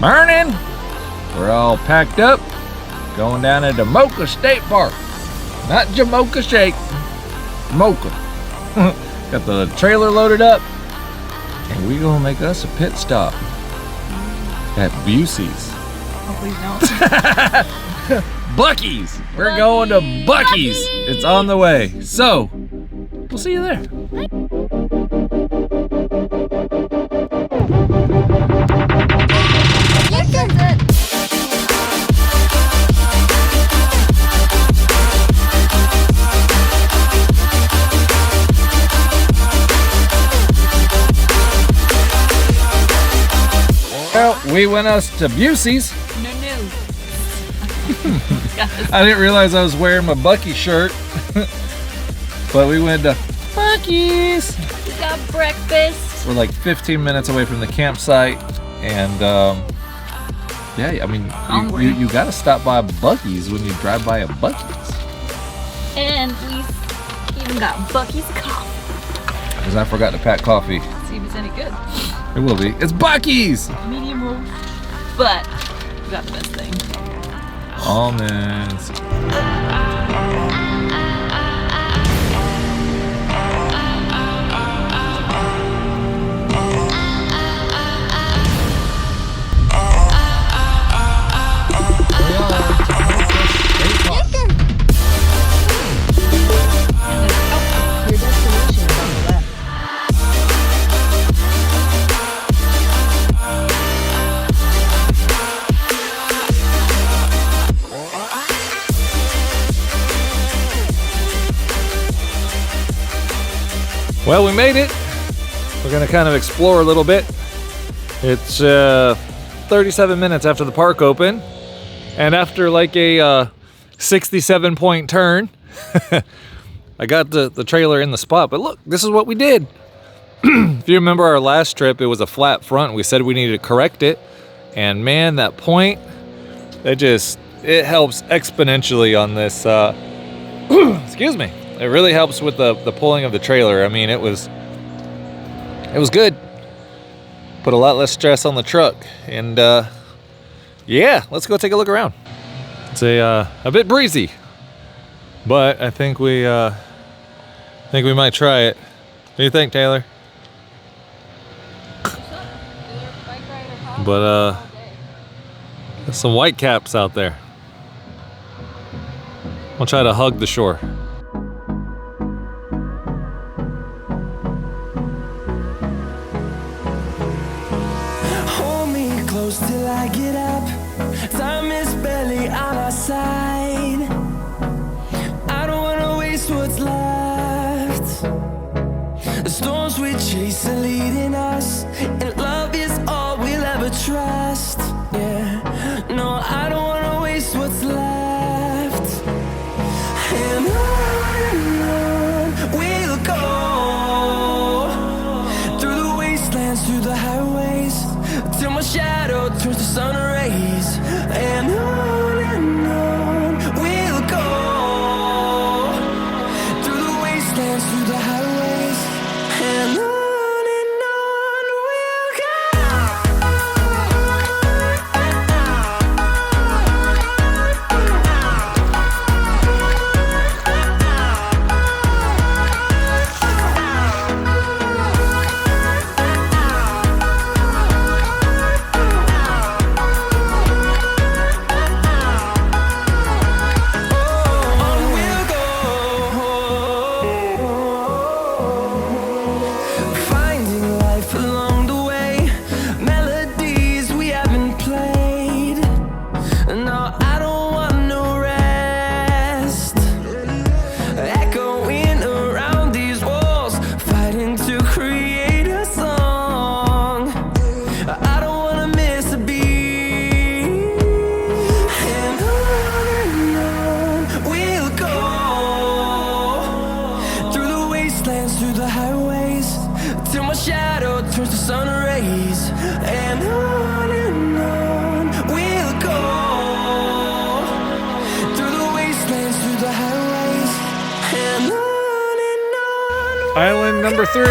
Morning. We're all packed up, going down to Tomoka State Park. Not Jamocha Shake, Mocha. Got the trailer loaded up, and we gonna make us a pit stop at Busey's. Oh, please don't. Buc-ee's. We're going to Buc-ee's. It's on the way. So, we'll see you there. Well, we went us to Busey's. No. I didn't realize I was wearing my Buc-ee shirt. But we went to Buc-ee's. We got breakfast. We're like 15 minutes away from the campsite. And yeah, I mean, you gotta stop by Buc-ee's when you drive by a Buc-ee's. And we even got Buc-ee's coffee. Because I forgot to pack coffee. See if it's any good. It will be. It's Buc-ee's! Medium roast. But we got the best thing. Almonds. Well, we made it. We're gonna kind of explore a little bit. It's 37 minutes after the park opened, and after like a 67-point turn, I got the trailer in the spot. But look, this is what we did. If you remember our last trip, it was a flat front. We said we needed to correct it, and man, that point, it helps exponentially on this. Excuse me. It really helps with the pulling of the trailer. I mean, it was good. Put a lot less stress on the truck. And yeah, let's go take a look around. It's a bit breezy, but I think we might try it. What do you think, Taylor? But there's some white caps out there. We'll try to hug the shore. Till I get up, time is barely on our side. I don't wanna waste what's left. The storms we chase are leading us, and love is all we'll ever trust. Yeah, no, I don't wanna waste what's left. And on we'll go, through the wastelands, through the highways, till my shadow turns to sun rays. And on we'll go, through the wastelands, through the highways. And on we'll turns to sun rays. And on we'll go, through the wastelands, through the highways. And on Island number 3.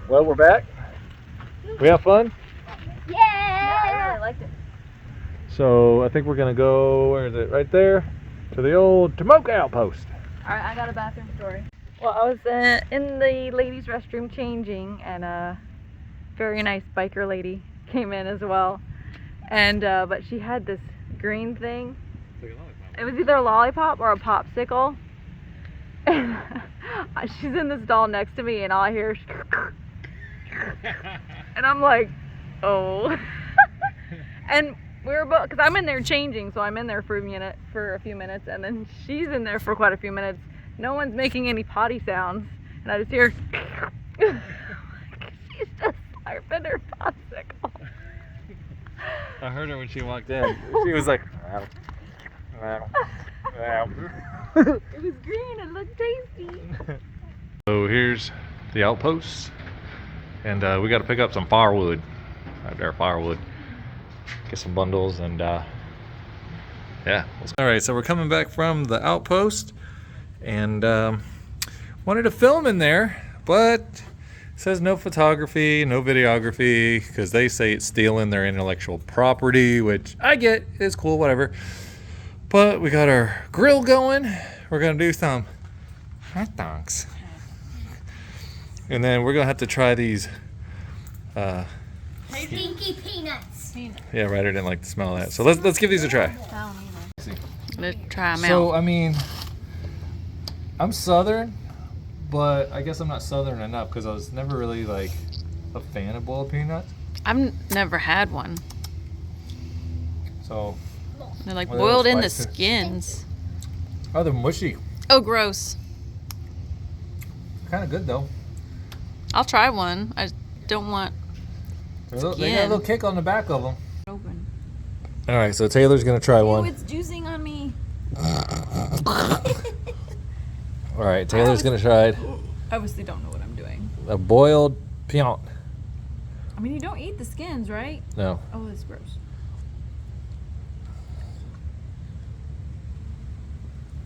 Well, we're back. We have fun. Yeah, I really liked it. So I think we're gonna go. Where is it? Right there, to the old Tomoka outpost. All right, I got a bathroom story. Well, I was in the ladies' restroom changing, and a very nice biker lady came in as well. And but she had this green thing. It was either a lollipop or a popsicle. And she's in this stall next to me, and all I hear is and I'm like, oh. And we were both, because I'm in there changing, so I'm in there for a few minutes, and then she's in there for quite a few minutes. No one's making any potty sounds, and I just hear she's just slurping her popsicle. I heard her when she walked in. She was like, it was green, it looked tasty. So here's the outpost, and we got to pick up some firewood. Right there, firewood. Get some bundles, and yeah. All right, so we're coming back from the outpost, and wanted to film in there, but it says no photography, no videography, because they say it's stealing their intellectual property, which I get, it's cool, whatever. But we got our grill going. We're gonna do some hot dogs, and then we're gonna have to try these. Stinky peanuts. Yeah, Ryder didn't like the smell of that. So let's give these a try. Let's try them out. So I mean, I'm Southern, but I guess I'm not Southern enough because I was never really like a fan of boiled peanuts. I've never had one. So They're like Well, boiled they're in the spicy. skins. oh, they're mushy. Oh, gross. Kind of good though. I'll try one. I don't want They got a Skin. little kick on the back of them. open. All right, so Taylor's gonna try one. It's juicing on me. All right, Taylor's gonna try I obviously don't know what I'm doing. a boiled peanut. I mean, you don't eat the skins, right? No. Oh, that's gross.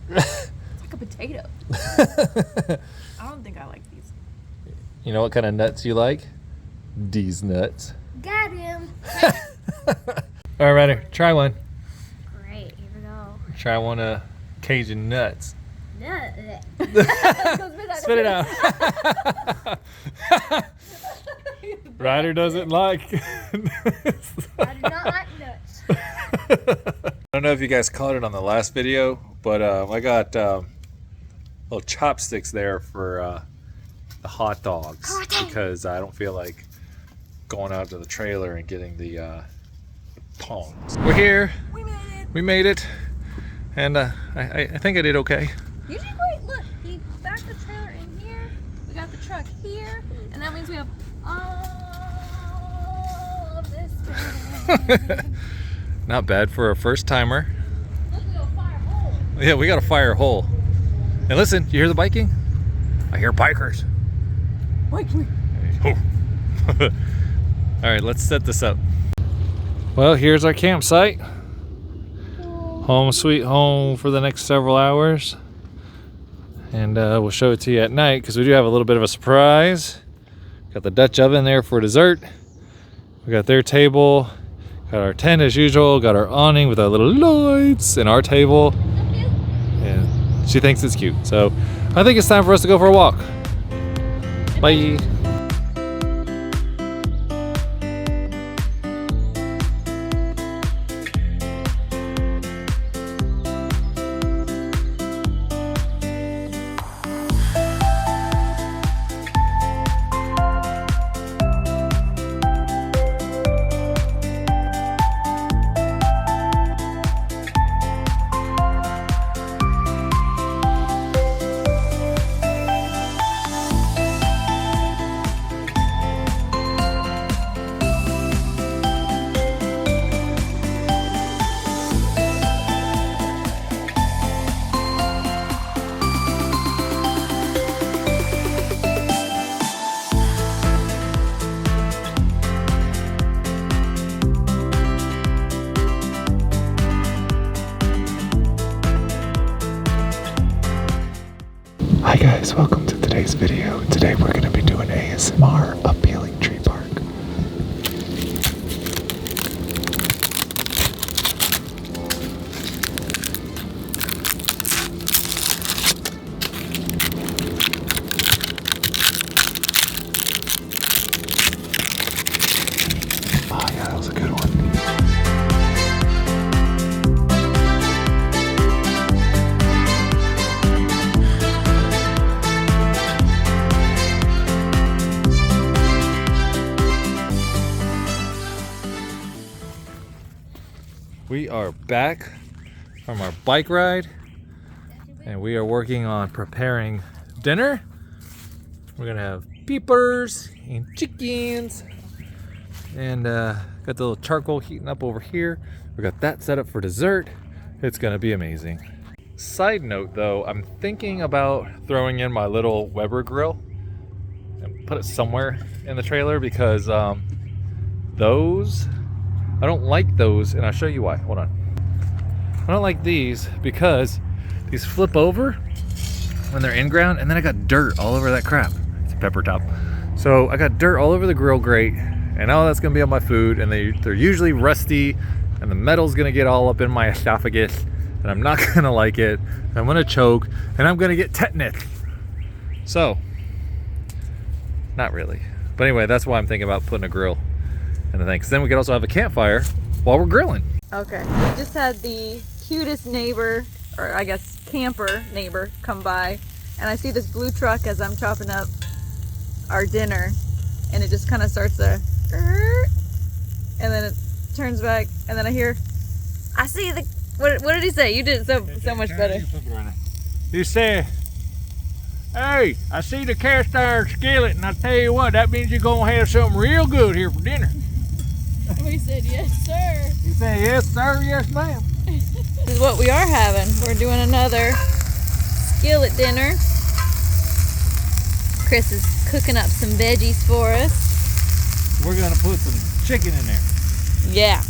It's like a potato. I don't think I like these. You know what kind of nuts you like? These nuts. Got him. All right, Ryder, try one. Great, here we go. Try one of Cajun nuts. Spit it out. Ryder doesn't like. I do not like nuts. I don't know if you guys caught it on the last video, but I got little chopsticks there for the hot dogs because I don't feel like going out to the trailer and getting the tongs. We're here. We made it. We made it, and I think I did okay. You did great. Look, he backed the trailer in here. We got the truck here, and that means we have all of this. Not bad for a first timer. Look, we got a fire hole. Yeah, we got a fire hole. And listen, you hear the biking? I hear bikers. Biking. All right, let's set this up. Well, here's our campsite. Home sweet home for the next several hours. And we'll show it to you at night because we do have a little bit of a surprise. Got the Dutch oven there for dessert. We got their table. Got our tent as usual. Got our awning with our little lights and our table. Yeah, she thinks it's cute. So I think it's time for us to go for a walk. Bye. our appealing tree park. Oh yeah, that was a good one. We are back from our bike ride and we are working on preparing dinner. We're gonna have peepers and chickens and got the little charcoal heating up over here. We got that set up for dessert. It's gonna be amazing. Side note though, I'm thinking about throwing in my little Weber grill and put it somewhere in the trailer because those, I don't like those, and I'll show you why. Hold on. I don't like these because these flip over when they're in ground, and then I got dirt all over that crap. It's a pepper top. So I got dirt all over the grill grate, and all that's gonna be on my food, and they're usually rusty, and the metal's gonna get all up in my esophagus, and I'm not gonna like it. I'm gonna choke, and I'm gonna get tetanus. So, not really. But anyway, that's why I'm thinking about putting a grill and the thing, because then we could also have a campfire while we're grilling. Okay, we just had the cutest neighbor, or I guess camper neighbor, come by, and I see this blue truck as I'm chopping up our dinner, and it just kind of starts to, and then it turns back, and then I hear, I see the, what did he say? You did so much better. He said, hey, I see the cast iron skillet, and I tell you what, that means you're gonna have something real good here for dinner. We said, yes, sir. He said, yes, sir, yes, ma'am. This is what we are having. We're doing another skillet dinner. Chris is cooking up some veggies for us. We're gonna put some chicken in there. Yeah.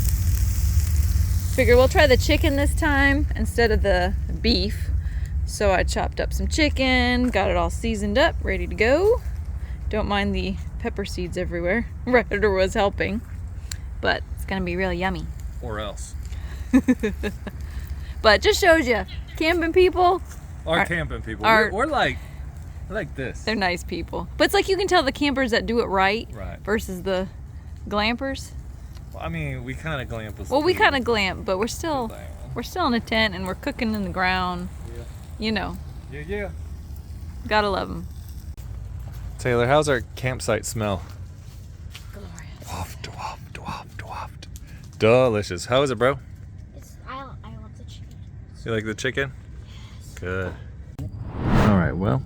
Figure we'll try the chicken this time instead of the beef. So I chopped up some chicken, got it all seasoned up, ready to go. Don't mind the pepper seeds everywhere. Redditor was helping. But it's gonna be really yummy. Or else. But just shows you, camping people, Our camping people. our- We're like this. they're nice people. But it's like you can tell the campers that do it right, Right. versus the glampers. Well, I mean, we kind of glamp us. Well, we kind of glamp, but we're still Yeah. in a tent and we're cooking in the ground. Yeah. You know, Yeah. gotta love them. Taylor, how's our campsite smell? Glorious. Waft, waft, waft, waft. Delicious. How is it, bro? I love the chicken. You like the chicken? Good. All right, well,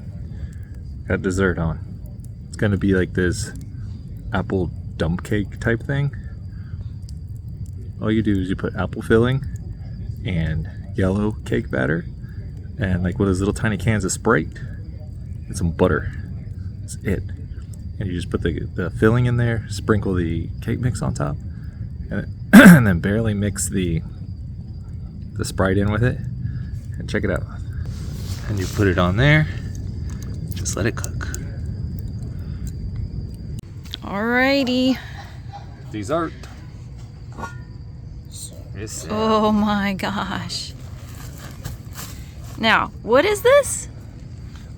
got dessert on. It's gonna be like this apple dump cake type thing. All you do is you put apple filling and yellow cake batter and like one of those little tiny cans of Sprite and some butter. That's it. And you just put the filling in there, sprinkle the cake mix on top, and then barely mix the Sprite in with it, and check it out. And you put it on there, just let it cook. Alrighty. Dessert. Yes. Oh my gosh. Now, what is this?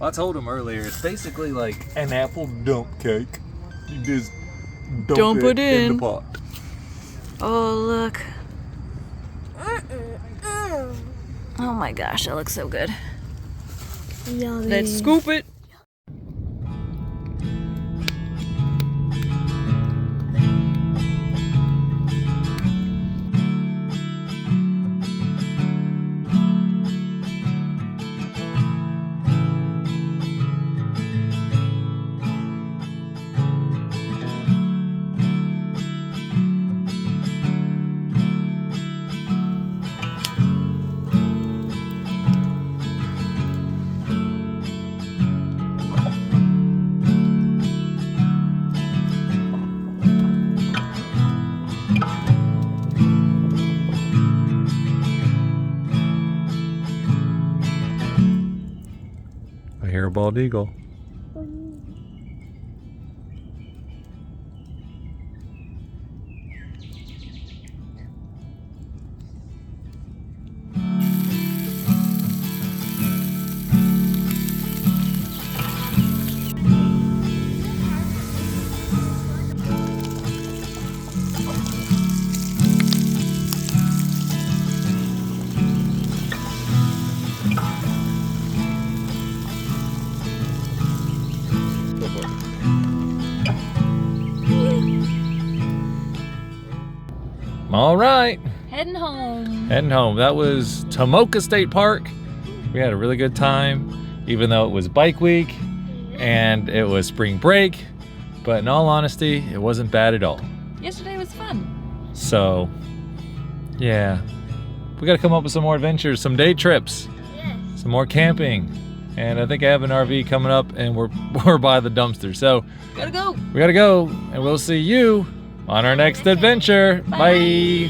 I told him earlier, it's basically like an apple dump cake. You just dump it in the pot. Oh, look. Oh my gosh, that looks so good. Yummy. Let's scoop it. I hear a bald eagle. All right. Heading home. Heading home. That was Tomoka State Park. We had a really good time, even though it was bike week and it was spring break. But in all honesty, it wasn't bad at all. Yesterday was fun. So, yeah. We got to come up with some more adventures, some day trips, some more camping. And I think I have an RV coming up and we're by the dumpster. So, Gotta go. we got to go and we'll see you on our next adventure. Bye.